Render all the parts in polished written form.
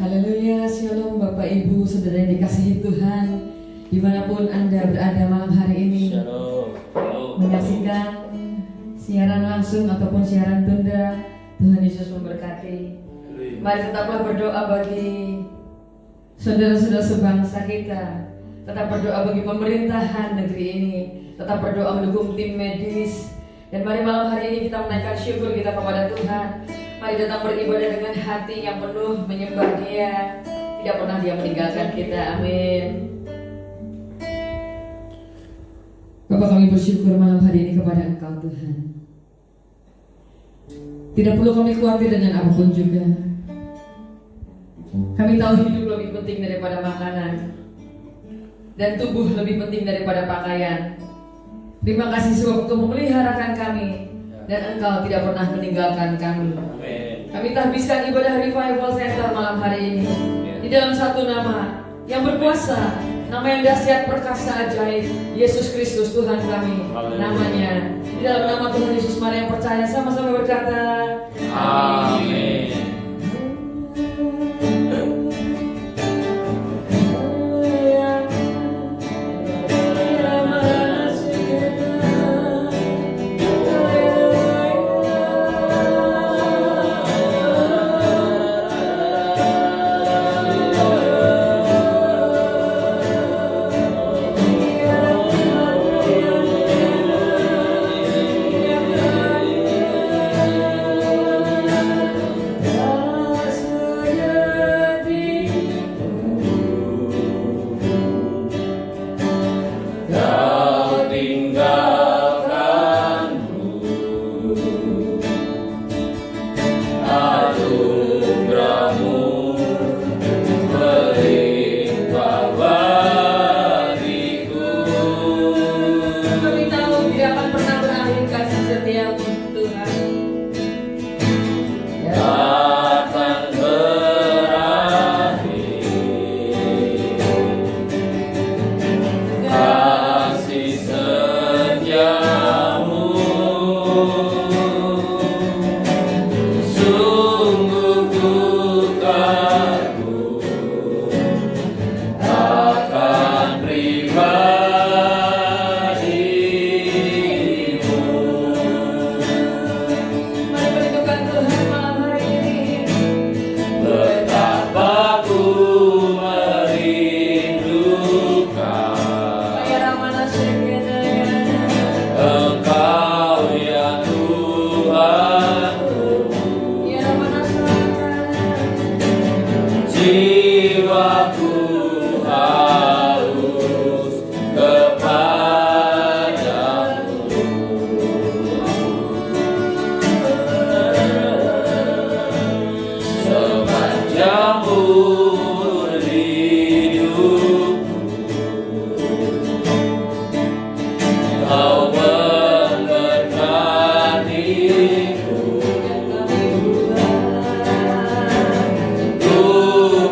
Haleluya, shalom Bapak Ibu, saudara yang dikasihi Tuhan, dimanapun Anda berada malam hari ini. Shalom. Menyaksikan siaran langsung ataupun siaran tunda, Tuhan Yesus memberkati. Mari tetaplah berdoa bagi saudara-saudara sebangsa kita, tetap berdoa bagi pemerintahan negeri ini, tetap berdoa mendukung tim medis. Dan mari malam hari ini kita menaikkan syukur kita kepada Tuhan. Mari datang beribadah dengan hati yang penuh menyembah Dia. Tidak pernah Dia meninggalkan kita. Amin. Bapak, kami bersyukur malam hari ini kepada Engkau Tuhan. Tidak perlu kami khawatir dengan apapun juga. Kami tahu hidup lebih penting daripada makanan, dan tubuh lebih penting daripada pakaian. Terima kasih sebab Engkau memeliharakan kami, dan Engkau tidak pernah meninggalkan kami. Kami habiskan ibadah Revival Center malam hari ini di dalam satu nama yang berkuasa, nama yang dahsyat, perkasa, ajaib, Yesus Kristus Tuhan kami. Namanya, di dalam nama Tuhan Yesus, mari yang percaya sama-sama berkata amin.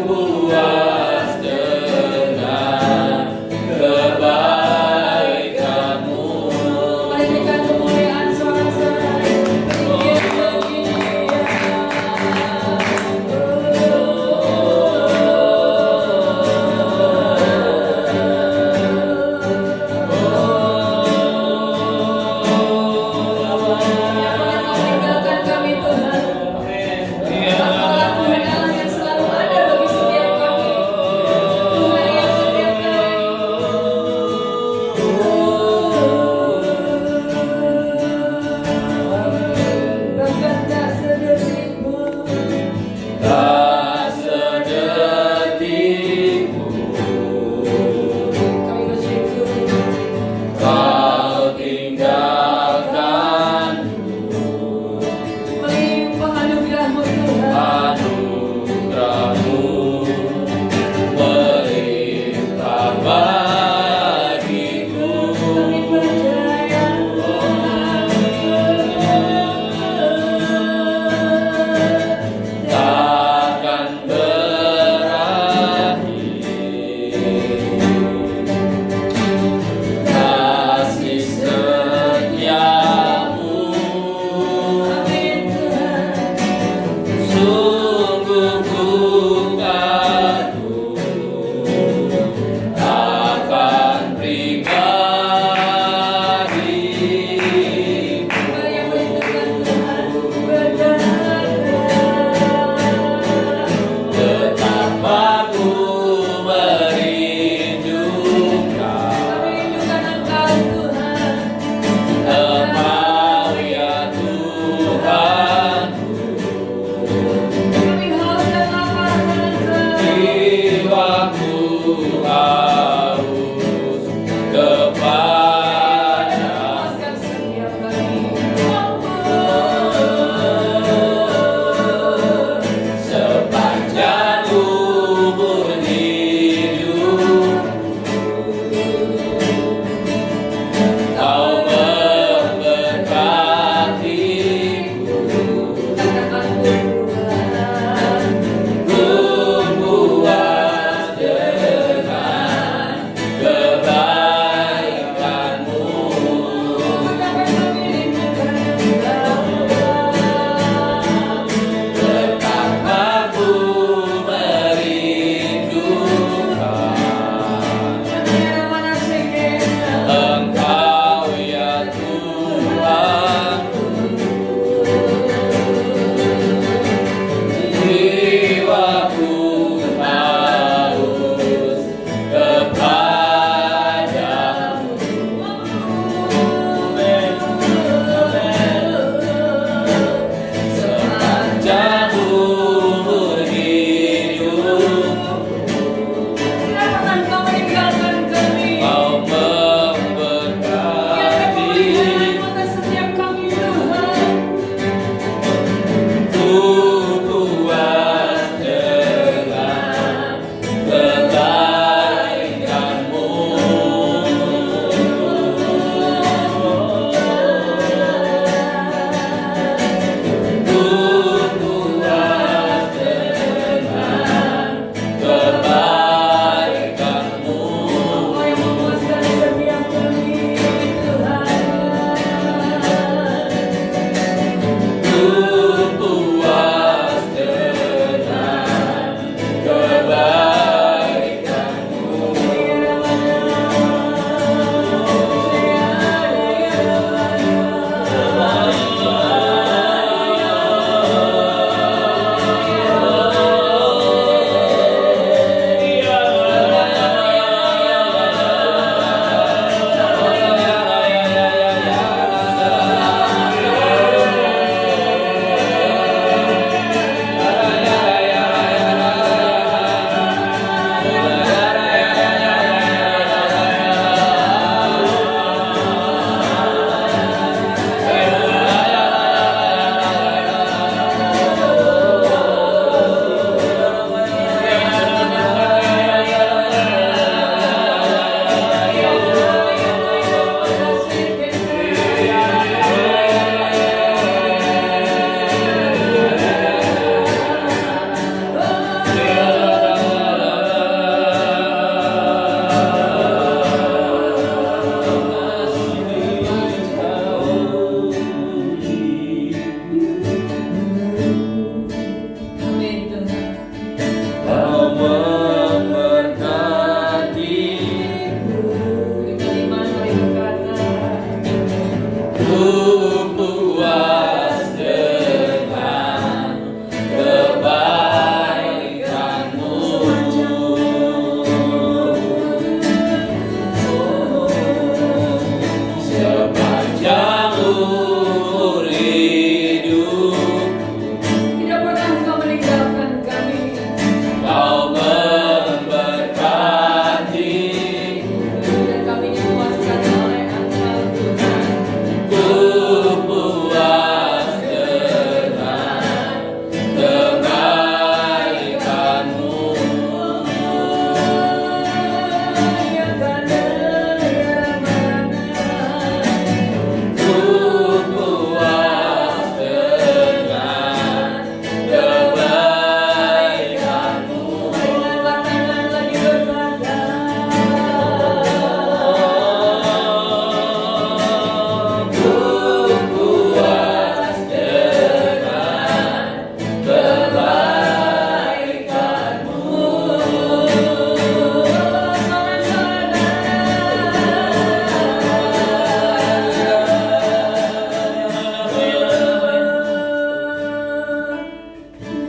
Puas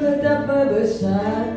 Betapa besar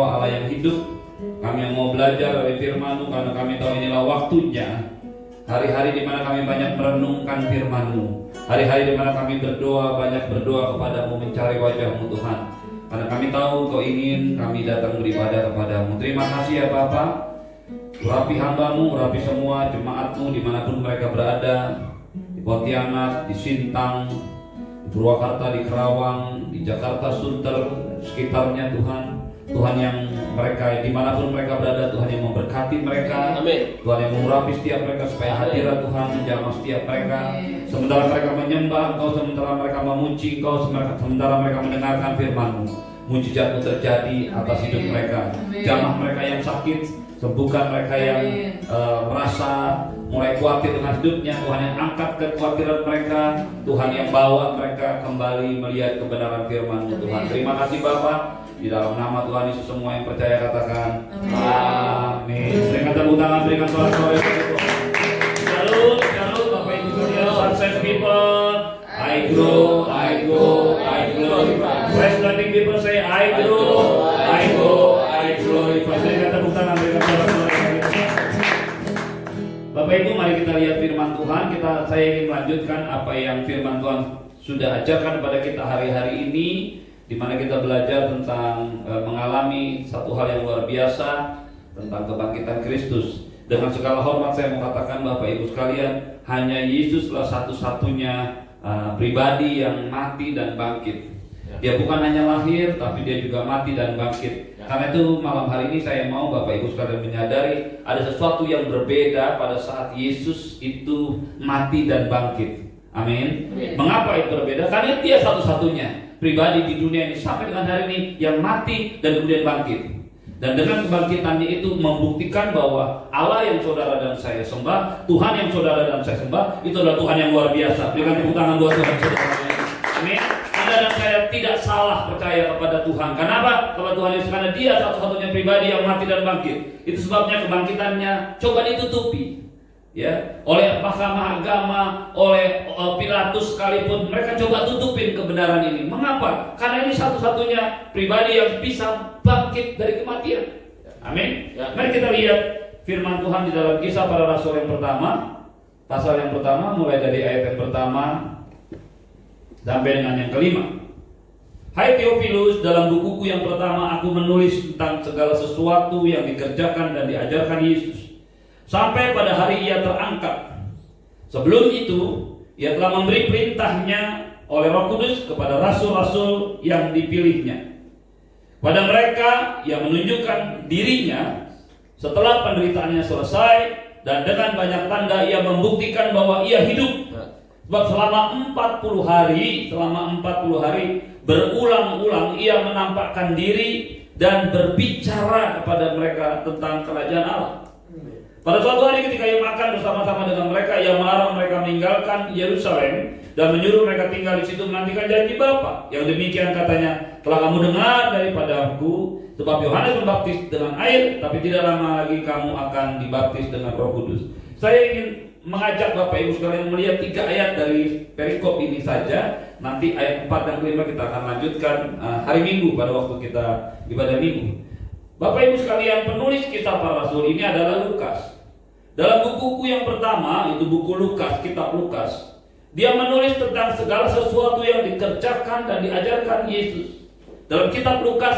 Engkau Allah yang hidup. Kami yang mau belajar dari firman-Mu, karena kami tahu inilah waktunya. Hari-hari di mana kami banyak merenungkan firman-Mu, hari-hari di mana kami banyak berdoa kepadamu, mencari wajah-Mu Tuhan. Karena kami tahu Engkau ingin kami datang beribadah kepadamu. Terima kasih ya Bapa. Urapi hamba-Mu, urapi semua jemaat-Mu dimanapun mereka berada, di Pontianak, di Sintang, di Purwakarta, di Kerawang, di Jakarta, Sunter, sekitarnya Tuhan. Tuhan yang mereka dimanapun mereka berada, Tuhan yang memberkati mereka. Amin. Tuhan yang mengurapi setiap mereka supaya hadirat Tuhan menjamah setiap mereka. Sementara mereka menyembah Engkau, sementara mereka memuji Engkau, sementara mereka mendengarkan firman-Mu, mujizat-Mu terjadi atas hidup mereka. Jamah mereka yang sakit, sembuhkan mereka yang merasa mulai khawatir dengan hidupnya. Tuhan yang angkat kekhawatiran mereka, Tuhan yang bawa mereka kembali melihat kebenaran firman-Mu Tuhan. Terima kasih Bapa. Di dalam nama Tuhan Yesus semua yang percaya katakan amin. Berikan tepuk tangan, berikan sorak-sorai. Salut, salut Bapak Ibu Saudara, success people. I grow, I go, I glorify. Fresh learning people say I grow, I go, I glorify. Berikan tepuk tangan, berikan sorak-sorai. Bapak Ibu, mari kita lihat firman Tuhan. Saya ingin melanjutkan apa yang firman Tuhan sudah ajarkan kepada kita hari-hari ini, di mana kita belajar tentang mengalami satu hal yang luar biasa tentang kebangkitan Kristus. Dengan segala hormat saya mau katakan Bapak Ibu sekalian, hanya Yesuslah satu-satunya pribadi yang mati dan bangkit. Dia bukan hanya lahir, tapi dia juga mati dan bangkit. Karena itu malam hari ini saya mau Bapak Ibu sekalian menyadari ada sesuatu yang berbeda pada saat Yesus itu mati dan bangkit. Amin. Mengapa itu berbeda? Karena dia satu-satunya pribadi di dunia ini sampai dengan hari ini yang mati dan kemudian bangkit. Dan dengan kebangkitannya itu membuktikan bahwa Allah yang saudara dan saya sembah, Tuhan yang saudara dan saya sembah, itu adalah Tuhan yang luar biasa. Berikan tepuk tangan buat Tuhan saudara. Amin. Anda dan saya tidak salah percaya kepada Tuhan. Kenapa? Kepada Tuhan Yesus, karena dia satu-satunya pribadi yang mati dan bangkit. Itu sebabnya kebangkitannya coba ditutupi, ya, oleh mahkamah agama, oleh Pilatus sekalipun, mereka coba tutupin kebenaran ini. Mengapa? Karena ini satu-satunya pribadi yang bisa bangkit dari kematian. Amin. Mari kita lihat firman Tuhan di dalam Kisah Para Rasul yang pertama, pasal yang pertama, mulai dari ayat yang pertama sampai dengan yang kelima. Hai Theophilus, dalam bukuku yang pertama aku menulis tentang segala sesuatu yang dikerjakan dan diajarkan Yesus sampai pada hari ia terangkat. Sebelum itu, ia telah memberi perintahnya oleh Roh Kudus kepada rasul-rasul yang dipilihnya. Pada mereka, ia menunjukkan dirinya setelah penderitaannya selesai, dan dengan banyak tanda ia membuktikan bahwa ia hidup. Sebab selama 40 hari berulang-ulang ia menampakkan diri dan berbicara kepada mereka tentang kerajaan Allah. Pada suatu hari ketika ia makan bersama-sama dengan mereka, ia melarang mereka meninggalkan Yerusalem dan menyuruh mereka tinggal di situ menantikan janji Bapa. Yang demikian katanya, telah kamu dengar daripadaku, sebab Yohanes membaptis dengan air, tapi tidak lama lagi kamu akan dibaptis dengan Roh Kudus. Saya ingin mengajak Bapak Ibu sekalian melihat 3 ayat dari perikop ini saja. Nanti ayat 4 dan 5 kita akan lanjutkan hari Minggu pada waktu kita ibadah Minggu. Bapak Ibu sekalian, penulis Kisah Para Rasul ini adalah Lukas. Dalam buku yang pertama, itu buku Lukas, kitab Lukas, dia menulis tentang segala sesuatu yang dikerjakan dan diajarkan Yesus. Dalam kitab Lukas,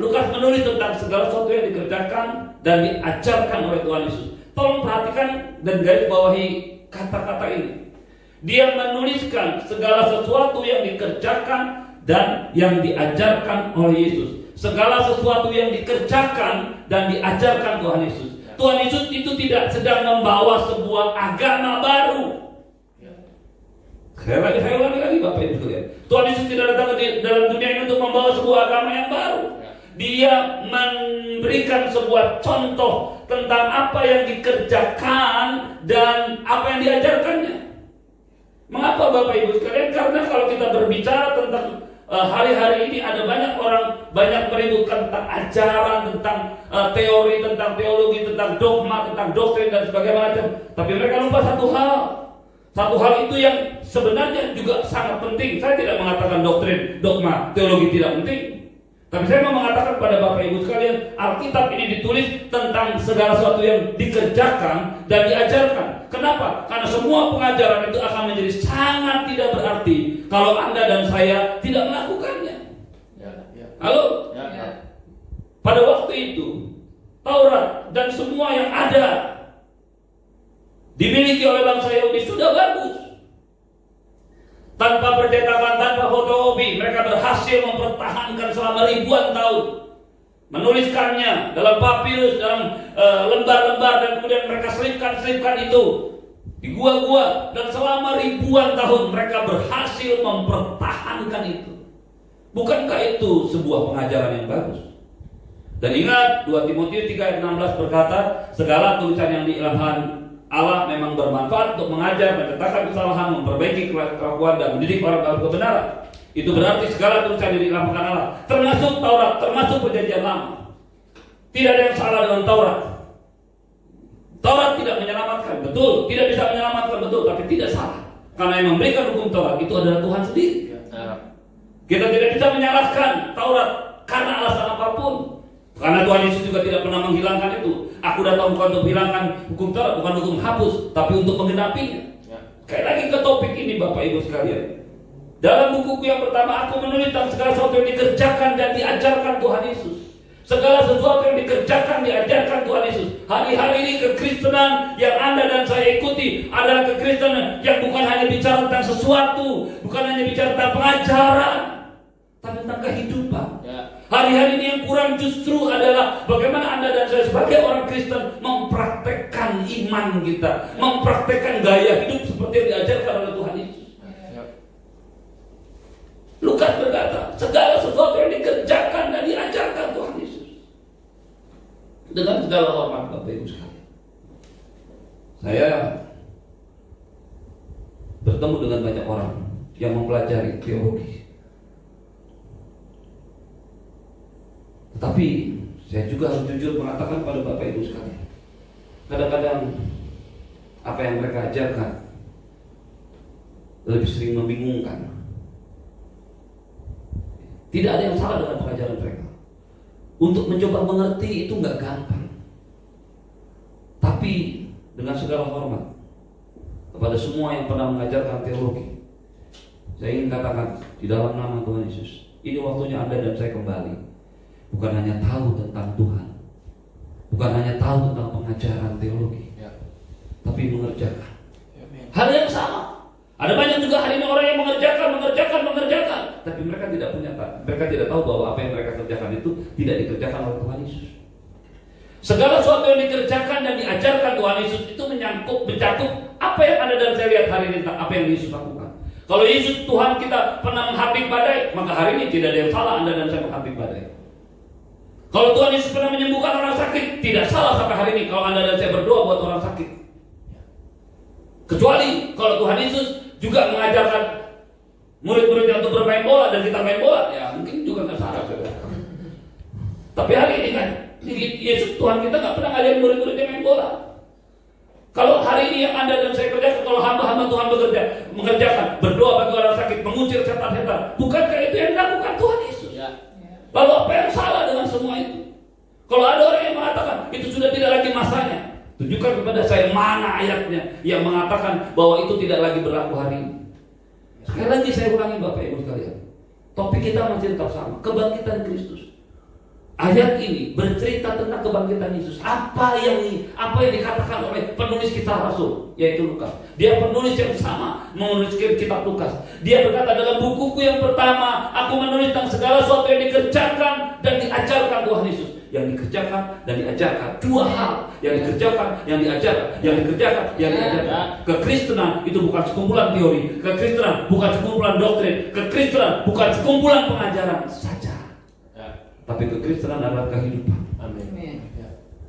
Lukas menulis tentang segala sesuatu yang dikerjakan dan diajarkan oleh Tuhan Yesus. Tolong perhatikan dan garis bawahi kata-kata ini. Dia menuliskan segala sesuatu yang dikerjakan dan yang diajarkan oleh Yesus. Segala sesuatu yang dikerjakan dan diajarkan Tuhan Yesus. Tuhan Yesus itu tidak sedang membawa sebuah agama baru. Saya ulangi lagi Bapak Ibu sekalian. Tuhan Yesus tidak datang dalam dunia ini untuk membawa sebuah agama yang baru. Dia memberikan sebuah contoh tentang apa yang dikerjakan dan apa yang diajarkannya. Mengapa Bapak Ibu sekalian? Karena kalau kita berbicara tentang hari-hari ini ada banyak orang banyak meributkan tentang ajaran, tentang teori, tentang teologi, tentang dogma, tentang doktrin dan sebagainya. Tapi mereka lupa satu hal. Satu hal itu yang sebenarnya juga sangat penting. Saya tidak mengatakan doktrin, dogma, teologi tidak penting. Tapi saya mau mengatakan pada Bapak Ibu sekalian, Alkitab ini ditulis tentang segala sesuatu yang dikerjakan dan diajarkan. Kenapa? Karena semua pengajaran itu akan menjadi sangat tidak berarti kalau Anda dan saya tidak melakukannya. Halo? Pada waktu itu, Taurat dan semua yang ada dimiliki oleh bangsa Yahudi sudah bagus. Tanpa percetakan, tanpa fotokopi, mereka berhasil mempertahankan selama ribuan tahun. Menuliskannya dalam papirus, dalam lembar-lembar, dan kemudian mereka selipkan itu di gua-gua, dan selama ribuan tahun mereka berhasil mempertahankan itu. Bukankah itu sebuah pengajaran yang bagus? Dan ingat 2 Timotius 3 ayat 16 berkata, segala tulisan yang diilhamkan Allah memang bermanfaat untuk mengajar, mencetakkan kesalahan, memperbaiki kelakuan, dan mendidik orang dalam kebenaran. Itu berarti segala tulisan yang diilhamkan Allah, termasuk Taurat, termasuk Perjanjian Lama. Tidak ada yang salah dengan Taurat. Taurat tidak menyelamatkan, betul. Tidak bisa menyelamatkan, betul. Tapi tidak salah, karena yang memberikan hukum Taurat itu adalah Tuhan sendiri. Kita tidak bisa menyalahkan Taurat karena alasan apapun. Karena Tuhan Yesus juga tidak pernah menghilangkan itu. Aku datang bukan untuk menghilangkan hukum Taurat, bukan untuk menghapus, tapi untuk menggenapinya. Kayak lagi ke topik ini Bapak Ibu sekalian. Dalam bukuku yang pertama, aku menulis tentang segala sesuatu yang dikerjakan dan diajarkan Tuhan Yesus. Segala sesuatu yang dikerjakan, diajarkan Tuhan Yesus. Hari-hari ini kekristenan yang Anda dan saya ikuti adalah kekristenan yang bukan hanya bicara tentang sesuatu, bukan hanya bicara tentang pengajaran, tapi tentang kehidupan. Hari-hari ini yang kurang justru adalah bagaimana Anda dan saya sebagai orang Kristen mempraktekkan iman kita, mempraktekkan gaya hidup seperti yang diajarkan oleh Tuhan Yesus. Lukas berkata, segala sesuatu yang dikerjakan dan diajarkan Tuhan Yesus. Dengan segala hormat Bapak Ibu sekalian, saya bertemu dengan banyak orang yang mempelajari teologi. Tetapi saya juga harus jujur mengatakan pada Bapak Ibu sekalian, kadang-kadang apa yang mereka ajarkan lebih sering membingungkan. Tidak ada yang salah dengan pengajaran mereka. Untuk mencoba mengerti itu nggak gampang. Tapi dengan segala hormat kepada semua yang pernah mengajarkan teologi, saya ingin katakan di dalam nama Tuhan Yesus, ini waktunya Anda dan saya kembali. Bukan hanya tahu tentang Tuhan, bukan hanya tahu tentang pengajaran teologi, tapi mengerjakan hal yang sama. Ada banyak juga hari ini orang yang mengerjakan, tapi mereka tidak tahu bahwa apa yang mereka kerjakan itu tidak dikerjakan oleh Tuhan Yesus. Segala sesuatu yang dikerjakan dan diajarkan Tuhan Yesus itu mencakup apa yang Anda dan saya lihat hari ini tentang apa yang Yesus lakukan. Kalau Yesus Tuhan kita pernah menghapus badai, maka hari ini tidak ada yang salah Anda dan saya menghapus badai. Kalau Tuhan Yesus pernah menyembuhkan orang sakit, tidak salah sampai hari ini kalau Anda dan saya berdoa buat orang sakit. Kecuali kalau Tuhan Yesus juga mengajarkan murid-muridnya untuk bermain bola dan kita main bola, ya mungkin juga nggak salah. Tapi hari ini kan Yesus Tuhan kita nggak pernah ngajarin murid-muridnya main bola. Kalau hari ini yang Anda dan saya kerjakan, kalau hamba-hamba Tuhan mengerjakan, berdoa bagi orang sakit, mengusir setan-setan, bukankah itu yang dilakukan Tuhan Yesus? Lalu apa yang salah dengan semua itu? Kalau ada orang yang mengatakan itu sudah tidak lagi masanya, tunjukkan kepada saya mana ayatnya yang mengatakan bahwa itu tidak lagi berlaku hari ini. Sekali lagi saya ulangi Bapak Ibu sekalian, topik kita masih tetap sama, kebangkitan Kristus. Ayat ini bercerita tentang kebangkitan Yesus. Apa yang dikatakan oleh penulis kitab Rasul, yaitu Lukas. Dia penulis yang sama menulis kitab Lukas. Dia berkata dalam bukuku yang pertama, aku menulis tentang segala sesuatu yang dikerjakan dan diajarkan Tuhan Yesus. Yang dikerjakan dan diajarkan, dua hal. Yang dikerjakan, yang diajarkan, yang dikerjakan, yang diajarkan. Kekristenan itu bukan sekumpulan teori. Kekristenan bukan sekumpulan doktrin. Kekristenan bukan sekumpulan pengajaran saja. Tapi kekristenan adalah kehidupan. Amin.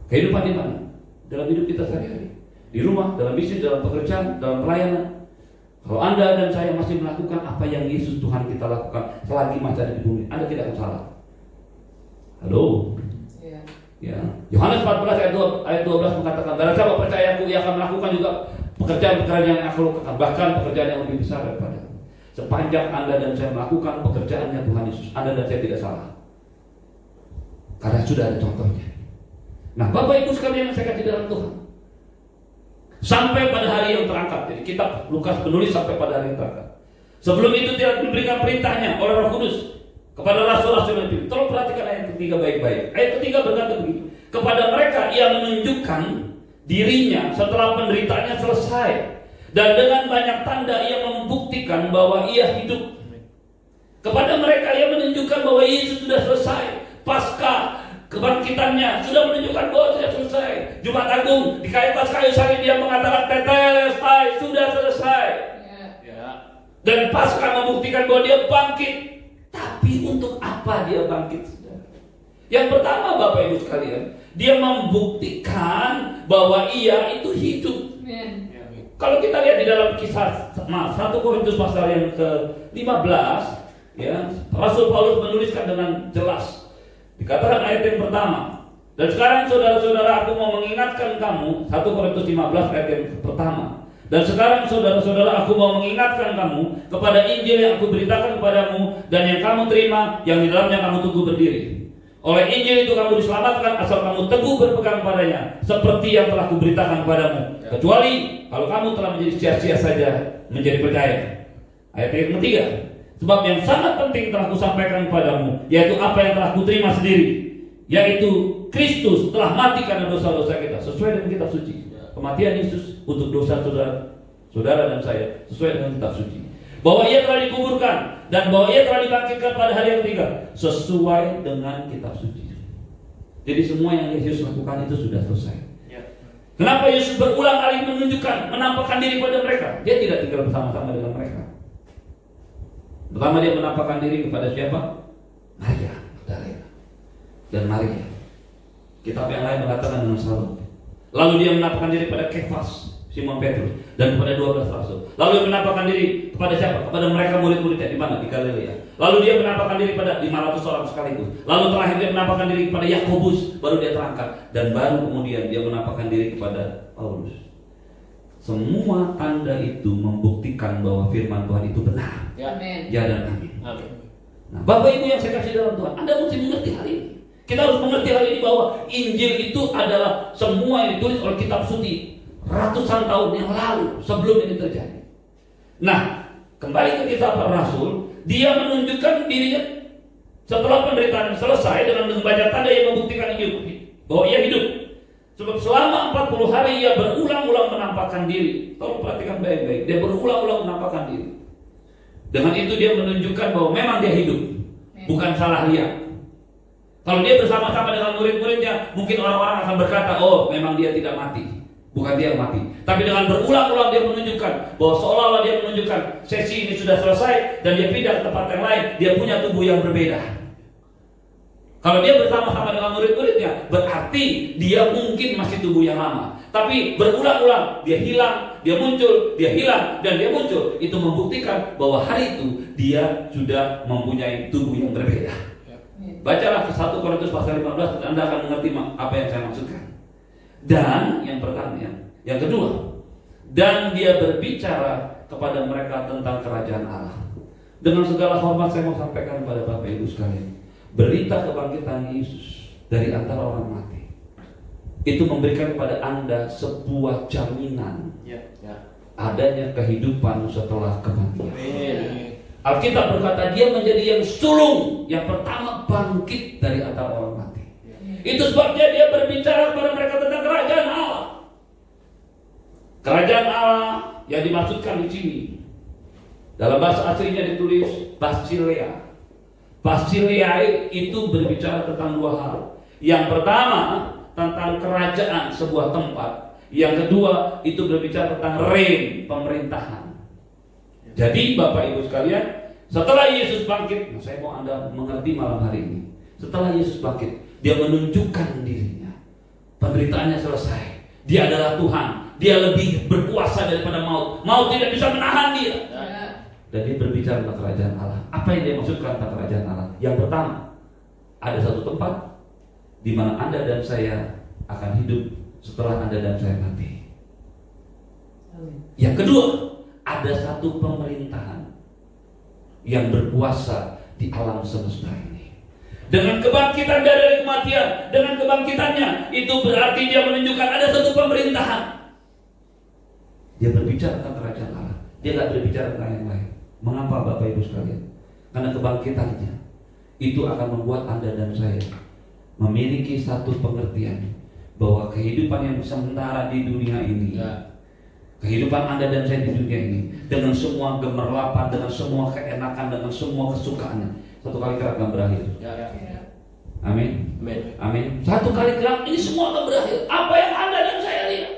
Kehidupan di mana? Dalam hidup kita sehari-hari. Di rumah, dalam bisnis, dalam pekerjaan, dalam pelayanan. Kalau Anda dan saya masih melakukan apa yang Yesus Tuhan kita lakukan selagi masih ada di bumi, Anda tidak akan salah. Halo. Ya. Yohanes 14 ayat 12 mengatakan, barang siapa percaya aku, ia akan melakukan juga pekerjaan-pekerjaan yang aku lakukan, bahkan pekerjaan yang lebih besar daripada. Sepanjang Anda dan saya melakukan pekerjaannya Tuhan Yesus, Anda dan saya tidak salah. sudah ada contohnya. Nah, Bapak Ibu sekalian yang saya kasih dalam Tuhan, sampai pada hari yang terangkat. Jadi kitab Lukas menulis sampai pada hari yang terangkat. Sebelum itu tidak diberikan perintahnya oleh Roh Kudus kepada rasul-rasul yang dipilih. Tolong perhatikan ayat ketiga baik-baik. Ayat ketiga berkata begini, kepada mereka ia menunjukkan dirinya setelah penderitaannya selesai, dan dengan banyak tanda ia membuktikan bahwa ia hidup. Kepada mereka ia menunjukkan bahwa Yesus sudah selesai. Pasca kebangkitannya sudah menunjukkan bahwa sudah selesai. Jumat Agung di kayu salib dia mengatakan tetelestai, sudah selesai. Dan pasca membuktikan bahwa dia bangkit. Tapi untuk apa dia bangkit? Yang pertama Bapak Ibu sekalian, dia membuktikan bahwa ia itu hidup. Kalau kita lihat di dalam kisah 1 Korintus pasal yang ke-15, ya, Rasul Paulus menuliskan dengan jelas. Dikatakan ayat yang pertama, dan sekarang saudara-saudara aku mau mengingatkan kamu, 1 Korintus 15 ayat yang pertama. Dan sekarang saudara-saudara aku mau mengingatkan kamu kepada Injil yang aku beritakan kepadamu dan yang kamu terima, yang di dalamnya kamu teguh berdiri. Oleh Injil itu kamu diselamatkan asal kamu teguh berpegang padanya, seperti yang telah kuberitakan kepadamu. Kecuali kalau kamu telah menjadi sia-sia saja menjadi percaya. Ayat yang ketiga, sebab yang sangat penting telah kusampaikan kepadamu, yaitu apa yang telah kuterima sendiri, yaitu Kristus telah mati karena dosa-dosa kita, sesuai dengan kitab suci. Kematian Yesus untuk dosa saudara dan saya, sesuai dengan kitab suci. Bahwa ia telah dikuburkan dan bahwa ia telah dibangkitkan pada hari yang ketiga, sesuai dengan kitab suci. Jadi semua yang Yesus lakukan itu sudah selesai. Kenapa Yesus berulang kali menunjukkan, menampakkan diri pada mereka? Dia tidak tinggal bersama-sama dengan mereka. Pertama dia menampakkan diri kepada siapa? Maria Magdalena dan Maria. Kitab yang lain mengatakan dengan Salome. Lalu dia menampakkan diri pada Kefas, Simon Petrus, dan kepada 12 rasul. Lalu dia menampakkan diri kepada siapa? Kepada mereka murid-muridnya di mana? Di Galilea. Lalu dia menampakkan diri pada 500 orang sekaligus. Lalu terakhir dia menampakkan diri kepada Yakobus, baru dia terangkat, dan baru kemudian dia menampakkan diri kepada Paulus. Semua tanda itu membuktikan bahwa firman Tuhan itu benar. Ya dan amin. Nah, Bapak Ibu yang saya kasih dalam Tuhan, Anda mesti mengerti hal ini. Kita harus mengerti hal ini bahwa Injil itu adalah semua yang ditulis oleh kitab suci ratusan tahun yang lalu sebelum ini terjadi. Nah, kembali ke kisah para rasul, dia menunjukkan dirinya setelah penderitaan selesai dengan banyak tanda yang membuktikan hidup, bahwa ia hidup. Sebab selama 40 hari ia berulang-ulang menampakkan diri. Tolong perhatikan baik-baik. Dia berulang-ulang menampakkan diri. Dengan itu dia menunjukkan bahwa memang dia hidup, bukan salah lihat. Kalau dia bersama-sama dengan murid-muridnya, mungkin orang-orang akan berkata, oh memang dia tidak mati, bukan dia yang mati. Tapi dengan berulang-ulang dia menunjukkan bahwa seolah-olah dia menunjukkan sesi ini sudah selesai dan dia pindah ke tempat yang lain, dia punya tubuh yang berbeda. Kalau dia bersama-sama dengan murid-muridnya, berarti dia mungkin masih tubuh yang lama. Tapi berulang-ulang dia hilang, dia muncul, dia hilang, dan dia muncul. Itu membuktikan bahwa hari itu dia sudah mempunyai tubuh yang berbeda. Bacalah 1 Korintus pasal 15 dan Anda akan mengerti apa yang saya maksudkan. Dan yang pertama, yang kedua, dan dia berbicara kepada mereka tentang kerajaan Allah. Dengan segala hormat saya mau sampaikan kepada Bapak Ibu sekalian, berita kebangkitan Yesus dari antara orang mati itu memberikan kepada Anda sebuah jaminan adanya kehidupan setelah kematian. Alkitab berkata dia menjadi yang sulung, yang pertama bangkit dari antara orang mati. Itu sebabnya dia berbicara kepada mereka tentang kerajaan Allah. Kerajaan Allah yang dimaksudkan di sini dalam bahasa aslinya ditulis Basileia. Basileia itu berbicara tentang dua hal. Yang pertama tentang kerajaan sebuah tempat. Yang kedua itu berbicara tentang reign, pemerintahan. Jadi Bapak Ibu sekalian, setelah Yesus bangkit, saya mau Anda mengerti malam hari ini. Setelah Yesus bangkit, dia menunjukkan dirinya. Penderitaannya selesai. Dia adalah Tuhan. Dia lebih berkuasa daripada maut. Maut tidak bisa menahan dia. Dan dia berbicara tentang kerajaan Allah. Apa yang dia maksudkan tentang kerajaan Allah? Yang pertama, ada satu tempat di mana Anda dan saya akan hidup setelah Anda dan saya mati. Yang kedua, ada satu pemerintahan yang berkuasa di alam semesta ini. Dengan kebangkitan dari kematian, dia dengan kebangkitannya, itu berarti dia menunjukkan ada satu pemerintahan. Dia berbicara tentang kerajaan Allah. Dia tidak berbicara tentang yang lain. Mengapa Bapak Ibu sekalian? Karena kebangkitannya itu akan membuat Anda dan saya memiliki satu pengertian bahwa kehidupan yang sementara di dunia ini, kehidupan Anda dan saya di dunia ini, dengan semua gemerlapan, dengan semua keenakan, dengan semua kesukaan, satu kali kelak akan berakhir. Amin. Amin. Satu kali kelak ini semua akan berakhir. Apa yang Anda dan saya lihat.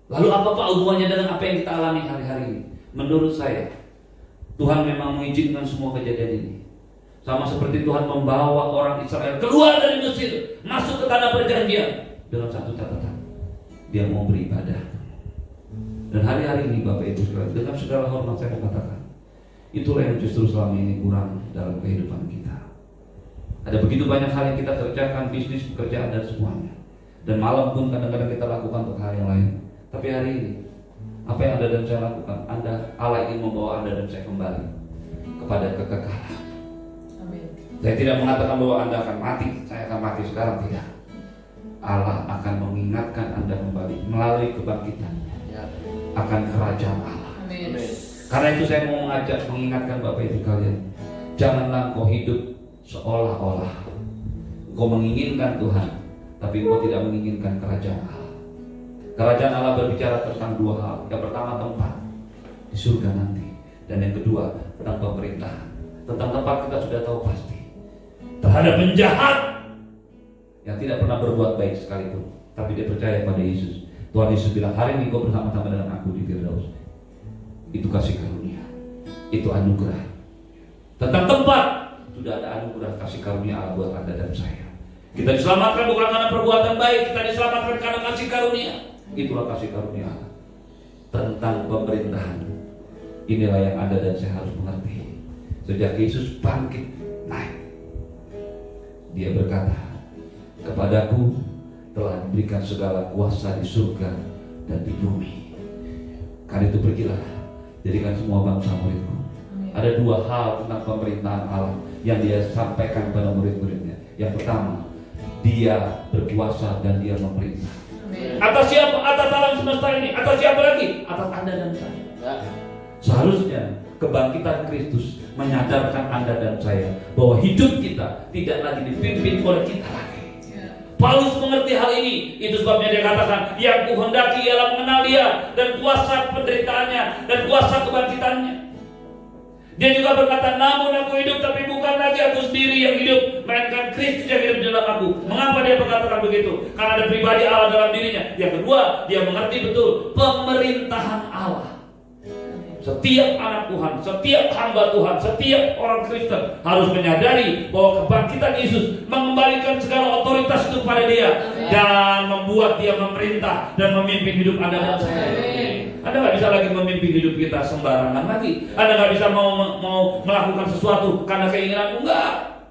Lalu apa hubungannya dengan apa yang kita alami hari-hari ini? Menurut saya, Tuhan memang mengizinkan semua kejadian ini. Sama seperti Tuhan membawa orang Israel keluar dari Mesir, masuk ke tanah perjanjian dengan satu catatan, dia mau beribadah. Dan hari-hari ini Bapak Ibu sekalian, dengan segala hormat saya katakan, itulah yang justru selama ini kurang dalam kehidupan kita. Ada begitu banyak hal yang kita kerjakan, bisnis, pekerjaan dan semuanya. Dan malam pun kadang-kadang kita lakukan untuk hal yang lain. Tapi hari ini, apa yang Anda dan saya lakukan? Allah ingin membawa Anda dan saya kembali kepada kekekalan. Amin. Saya tidak mengatakan bahwa Anda akan mati, saya akan mati sekarang, tidak. Allah akan mengingatkan Anda kembali melalui kebangkitan akan kerajaan Allah. Amin. Karena itu saya mau mengingatkan Bapak Ibu kalian, janganlah kau hidup seolah-olah kau menginginkan Tuhan, tapi kau tidak menginginkan kerajaan Allah. Kerajaan Allah berbicara tentang dua hal. Yang pertama tempat di surga nanti, dan yang kedua tentang pemerintahan. Tentang tempat kita sudah tahu pasti. Terhadap penjahat yang tidak pernah berbuat baik sekalipun, tapi dia percaya pada Yesus. Tuhan Yesus bilang, hari ini kau bersama-sama dengan aku di Firdaus. Itu kasih karunia, itu anugerah. Tentang tempat, sudah ada anugerah kasih karunia Allah buat Anda dan saya. Kita diselamatkan bukan karena perbuatan baik, kita diselamatkan karena kasih karunia. Itulah kasih karunia Allah. Tentang pemerintahan, inilah yang Anda dan saya harus mengerti. Sejak Yesus bangkit naik, dia berkata, kepadaku telah diberikan segala kuasa di surga dan di bumi. Karena itu pergilah, jadikan semua bangsa muridku. Ada dua hal tentang pemerintahan Allah yang dia sampaikan kepada murid-muridnya. Yang pertama, dia berkuasa dan dia memerintah. Atas siapa? Atas alam semesta ini. Atas siapa lagi? Atas Anda dan saya. Seharusnya kebangkitan Kristus menyadarkan Anda dan saya bahwa hidup kita tidak lagi dipimpin oleh kita lagi. Paulus mengerti hal ini. Itu sebabnya dia katakan, yang kuhendaki ialah mengenal dia dan kuasa penderitaannya dan kuasa kebangkitannya. Dia juga berkata, namun aku hidup tapi bukan lagi aku sendiri yang hidup, melainkan Kristus yang hidup di dalam aku. Mengapa dia berkatakan begitu? Karena ada pribadi Allah dalam dirinya. Yang kedua, dia mengerti betul pemerintahan Allah. Setiap anak Tuhan, setiap hamba Tuhan, setiap orang Kristen harus menyadari bahwa kebangkitan Yesus mengembalikan segala otoritas itu kepada dia dan membuat dia memerintah dan memimpin hidup Anda dan saya. Anda nggak bisa lagi memimpin hidup kita sembarangan lagi. Anda nggak bisa mau melakukan sesuatu karena keinginanmu, enggak.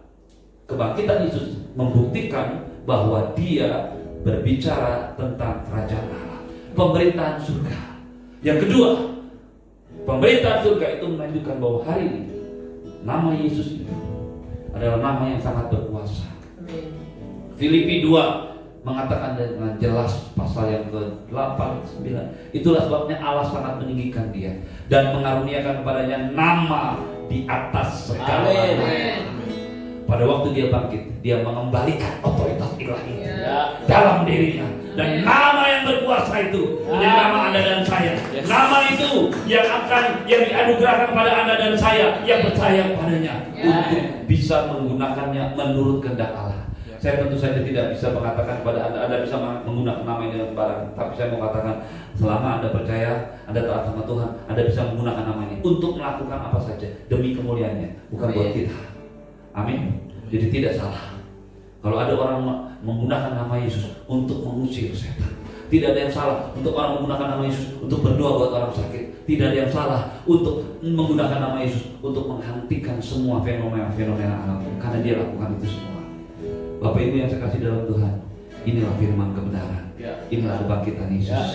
Kebangkitan Yesus membuktikan bahwa dia berbicara tentang kerajaan Allah, pemerintahan surga. Yang kedua, pemerintahan surga itu menunjukkan bahwa hari ini nama Yesus itu adalah nama yang sangat berkuasa. Filipi 2 mengatakan dengan jelas pasal yang ke-8, 9. Itulah sebabnya Allah sangat meninggikan dia dan mengaruniakan kepadanya nama di atas segala nama. Pada waktu dia bangkit, dia mengembalikan otoritas ilahi dalam dirinya. Dan nama yang berkuasa itu menjadi nama Anda dan saya. Nama itu yang dianugerahkan kepada Anda dan saya yang percaya padanya untuk bisa menggunakannya menurut kehendak Allah. Saya tentu saja tidak bisa mengatakan kepada Anda bisa menggunakan nama ini dengan sembarangan. Tapi saya mau katakan, selama Anda percaya, Anda taat sama Tuhan, Anda bisa menggunakan nama ini untuk melakukan apa saja demi kemuliaannya, bukan buat kita. Amin. Jadi tidak salah kalau ada orang menggunakan nama Yesus untuk mengusir setan. Tidak ada yang salah untuk orang menggunakan nama Yesus untuk berdoa buat orang sakit. Tidak ada yang salah untuk menggunakan nama Yesus untuk menghentikan semua fenomena alam, karena dia lakukan itu semua. Bapak Ibu yang saya kasih dalam Tuhan, inilah firman kebenaran. Inilah kebangkitan Yesus.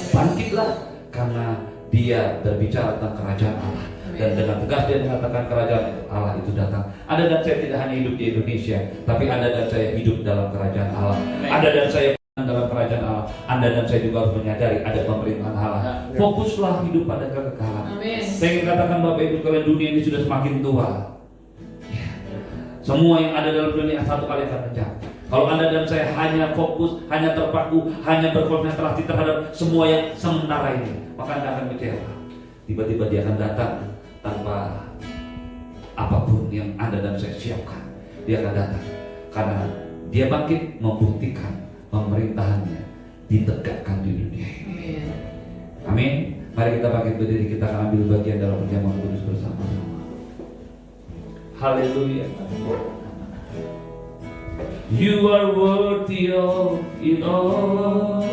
Bangkitlah karena dia berbicara tentang kerajaan Allah. dan dengan tegas dia mengatakan kerajaan Allah itu datang. Anda dan saya tidak hanya hidup di Indonesia, tapi Anda dan saya hidup dalam kerajaan Allah. Anda dan saya dalam kerajaan Allah. Anda dan saya juga harus menyadari ada pemerintahan Allah. Fokuslah hidup pada kekekalan. Saya ingin katakan Bapak Ibu sekalian, dunia ini sudah semakin tua. Semua yang ada dalam dunia satu kali akan pecah. Kalau Anda dan saya hanya fokus, hanya terpaku, hanya berkonsentrasi terhadap semua yang sementara ini, maka Anda akan kecewa. Tiba-tiba dia akan datang tanpa apapun yang Anda dan saya siapkan. Dia akan datang karena dia bangkit membuktikan pemerintahannya ditegakkan di dunia ini. Amin. Mari kita bangkit berdiri, kita akan ambil bagian dalam perjamuan kudus bersama-sama. Haleluya. You are worthy of it all.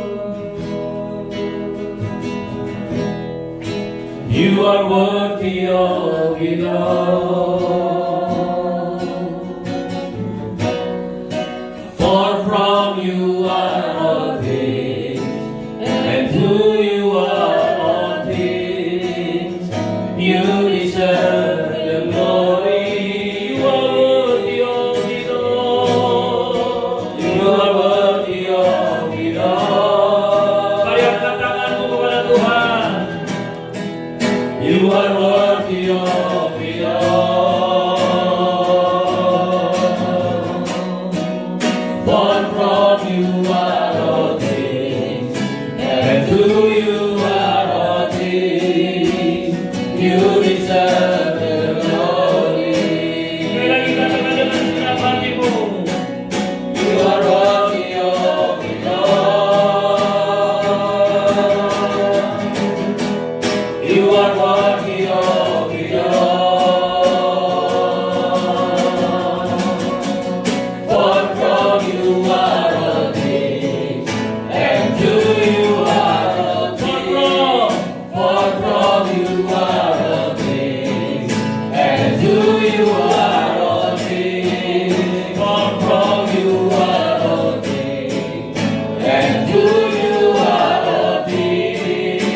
You are worthy of it all. For from you are all things, and to you are all things. You deserve the glory. You are worthy of it all. You are worthy of it all. Mari angkat tanganmu kepada Tuhan. You are worthy of it all. For from you are all things, and to you are all things. You deserve the glory. Sekali lagi katakan dengan segenap hatimu. You are worthy of it all. You are worthy of it all. For from you are all things, and to you are all things. For from you are all things, and to you are all things. For from you are all things, and to you are all things.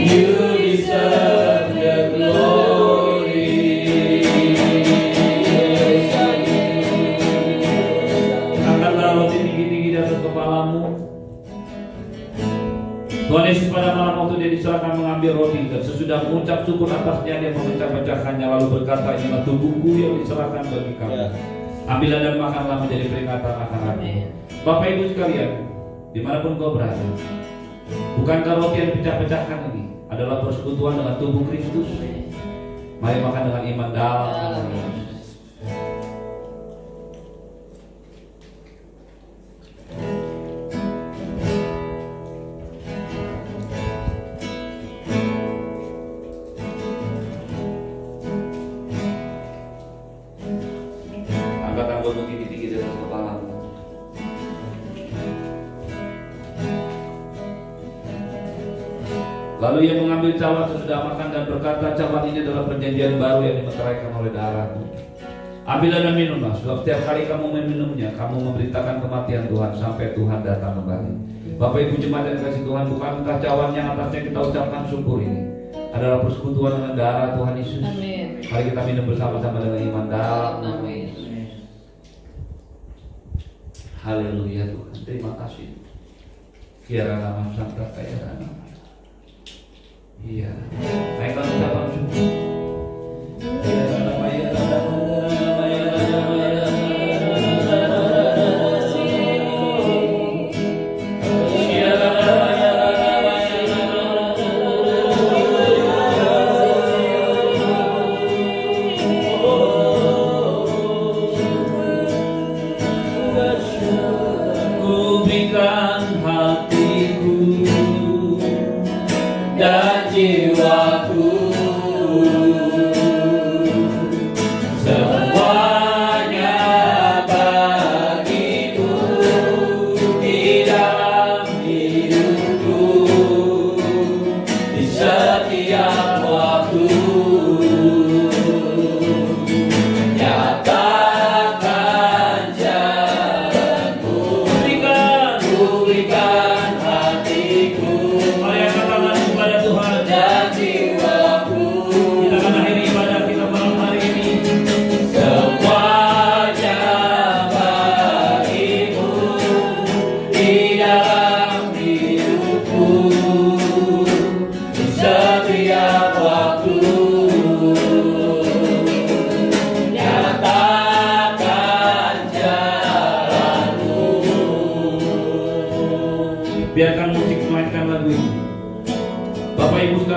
You deserve the glory. Angkatlah roti tinggi-tinggi di atas kepalamu. Tuhan Yesus pada malam waktu dia diserahkan mengambil roti, dan sesudah mengucap syukur atasnya dia memecah-pecahkannya lalu berkata, inilah tubuhku yang diserahkan bagi kamu. Ambillah dan makanlah menjadi peringatan akan aku. Bapak Ibu sekalian, dimanapun kau berada, bukankah roti yang dipecah-pecahkan ini adalah persekutuan dengan tubuh Kristus? Mari makan dengan iman dalam. Angkat anggotmu tinggi-tinggi di atas kepalamu. Lalu ia mengambil cawan sesudah makan dan berkata, cawan ini adalah perjanjian baru yang dimeteraikan oleh darahku. Ambillah dan minumlah, sebab setiap kali kamu meminumnya, kamu memberitakan kematian Tuhan sampai Tuhan datang kembali. Bapak Ibu jemaat yang kasih Tuhan, bukankah cawan yang atasnya kita ucapkan syukur ini adalah persekutuan dengan darah Tuhan Yesus? Amin. Mari kita minum bersama-sama dengan iman dalam nama Yesus. Haleluya Tuhan, terima kasih. Kiara nama Santa Kaya nama. Iya, naikkan ucapan syukur. Kiara nama ya nama. Dan jiwaku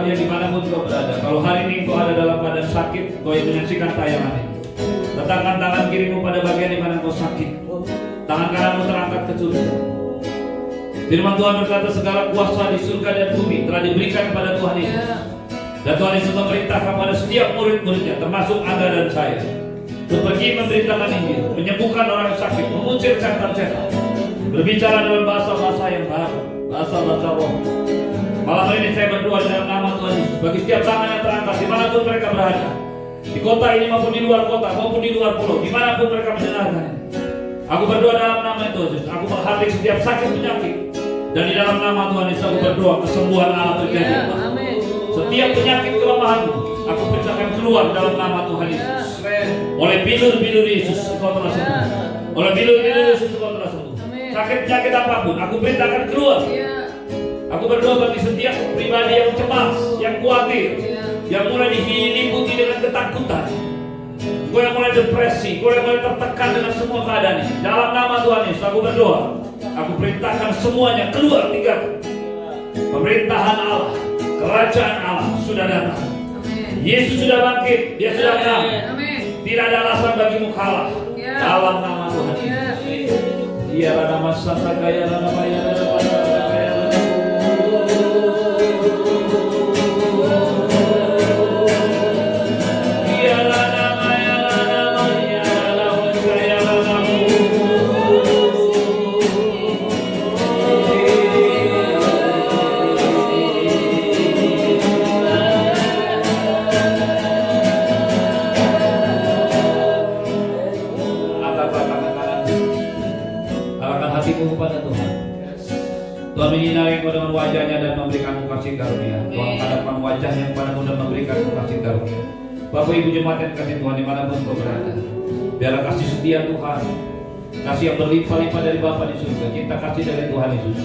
sekalian dimanapun kau berada. Kalau hari ini kau ada dalam keadaan sakit, kau yang menyaksikan tayangan ini, letakkan tangan kirimu pada bagian di mana kau sakit. Tangan kananmu terangkat ke surga. Firman Tuhan berkata segala kuasa di surga dan bumi telah diberikan kepada Tuhan Yesus. Dan Tuhan Yesus memerintahkan kepada setiap murid-muridnya, termasuk Anda dan saya, untuk pergi memberitakan Injil, menyembuhkan orang yang sakit, mengusir setan-setan, berbicara dalam bahasa-bahasa yang baru, bahasa-bahasa roh. Malam hari ini saya berdoa dalam nama Tuhan Yesus bagi setiap tangan yang terangkat dimanapun mereka berada, di kota ini maupun di luar kota maupun di luar pulau, dimanapun mereka mendengarkan ini. Aku berdoa dalam nama Tuhan Yesus. Aku menghardik setiap sakit penyakit, dan di dalam nama Tuhan Yesus aku berdoa kesembuhan Allah terjadi. Setiap penyakit kelemahanmu aku perintahkan keluar dalam nama Tuhan Yesus. Oleh bilur-bilur Yesus engkau telah sembuh. Oleh bilur-bilur Yesus engkau telah sembuh. Sakit penyakit apapun aku perintahkan keluar. Aku berdoa bagi setiap pribadi yang cemas, yang khawatir, yang mulai diliputi dengan ketakutan, kau yang mulai depresi, kau yang mulai tertekan dengan semua keadaan ini. Dalam nama Tuhan Yesus aku berdoa, aku perintahkan semuanya keluar tiga. Pemerintahan Allah, kerajaan Allah sudah datang. Yesus sudah bangkit, Dia sudah menang. Tidak ada alasan bagimu kalah. Dalam nama Tuhan Yesus. Ialah nama Santa Kaya, nama Kaya, nama Kaya. Kepada Tuhan, Tuhan menyinari engkau dengan wajahnya dan memberikanmu kasih karunia. Tuhan menghadapkan wajahnya kepadamu dan memberikanmu kasih karunia. Bapak Ibu jemaat yang kasih Tuhan dimanapun kau berada, biarlah kasih setia Tuhan, kasih yang berlimpah-limpah dari Bapa di surga, cinta kasih dari Tuhan Yesus,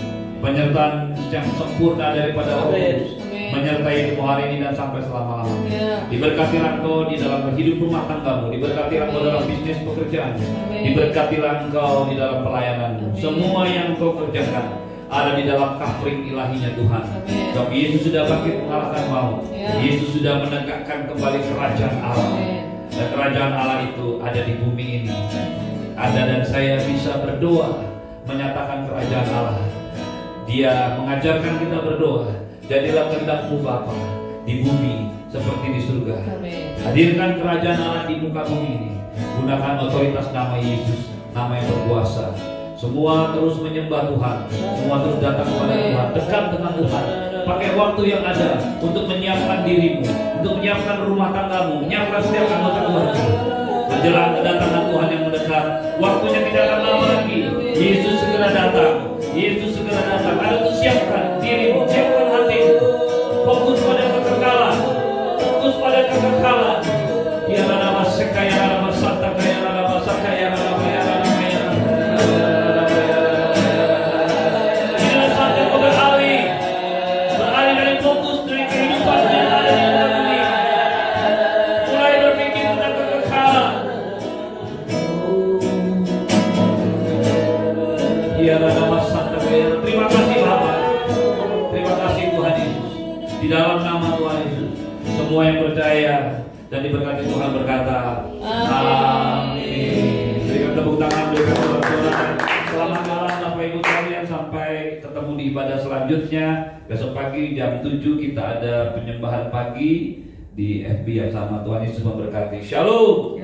penyertaan yang sempurna daripada Roh Kudus menyertai hidupmu hari ini dan sampai selama-lamanya. Diberkatilah engkau di dalam hidup rumah tanggamu, diberkatilah engkau dalam bisnis pekerjaanmu, diberkatilah engkau di dalam pelayananmu. Semua yang engkau kerjakan ada di dalam covering ilahinya Tuhan. Sebab Yesus sudah bangkit mengalahkan maut. Yesus sudah menegakkan kembali kerajaan Allah. Dan kerajaan Allah itu ada di bumi ini. Anda dan saya bisa berdoa menyatakan kerajaan Allah. Dia mengajarkan kita berdoa. Jadilah kehendak-Mu Bapa di bumi seperti di surga. Hadirkan kerajaan Allah di muka bumi ini. Gunakan otoritas nama Yesus, nama yang berkuasa. Semua terus menyembah Tuhan, semua terus datang kepada Tuhan, dekat dengan Tuhan. Pakai waktu yang ada untuk menyiapkan dirimu, untuk menyiapkan rumah tanggamu, menyiapkan setiap anggota keluarga. Menjelang kedatangan Tuhan yang mendekat, waktunya tidak akan lama lagi. Yesus segera datang. Yesus segera datang. Ada untuk siapkan dirimu, siapkan hatimu. Fokus pada kekekalan. Fokus pada kekekalan. Biarlah nama sekaya, nama santa kaya, nama sakaya, nama kaya, nama kaya. Inilah saatnya kau beralih dari fokus dari kehidupan yang ada di dalam ini. Mulai berpikir tentang kekekalan. Biarlah nama santa kaya. Terima kasih Bapa. Terima kasih Tuhan Yesus. Di dalam nama Tuhan Yesus, semua yang percaya dan diberkati Tuhan berkata amin. Berikan tepuk tangan, berikan sorak-sorai. Selamat malam Bapak Ibu sekalian, sampai ketemu di ibadah selanjutnya. Besok pagi jam 7 kita ada penyembahan pagi di FB yang sama. Tuhan Yesus memberkati. Shalom.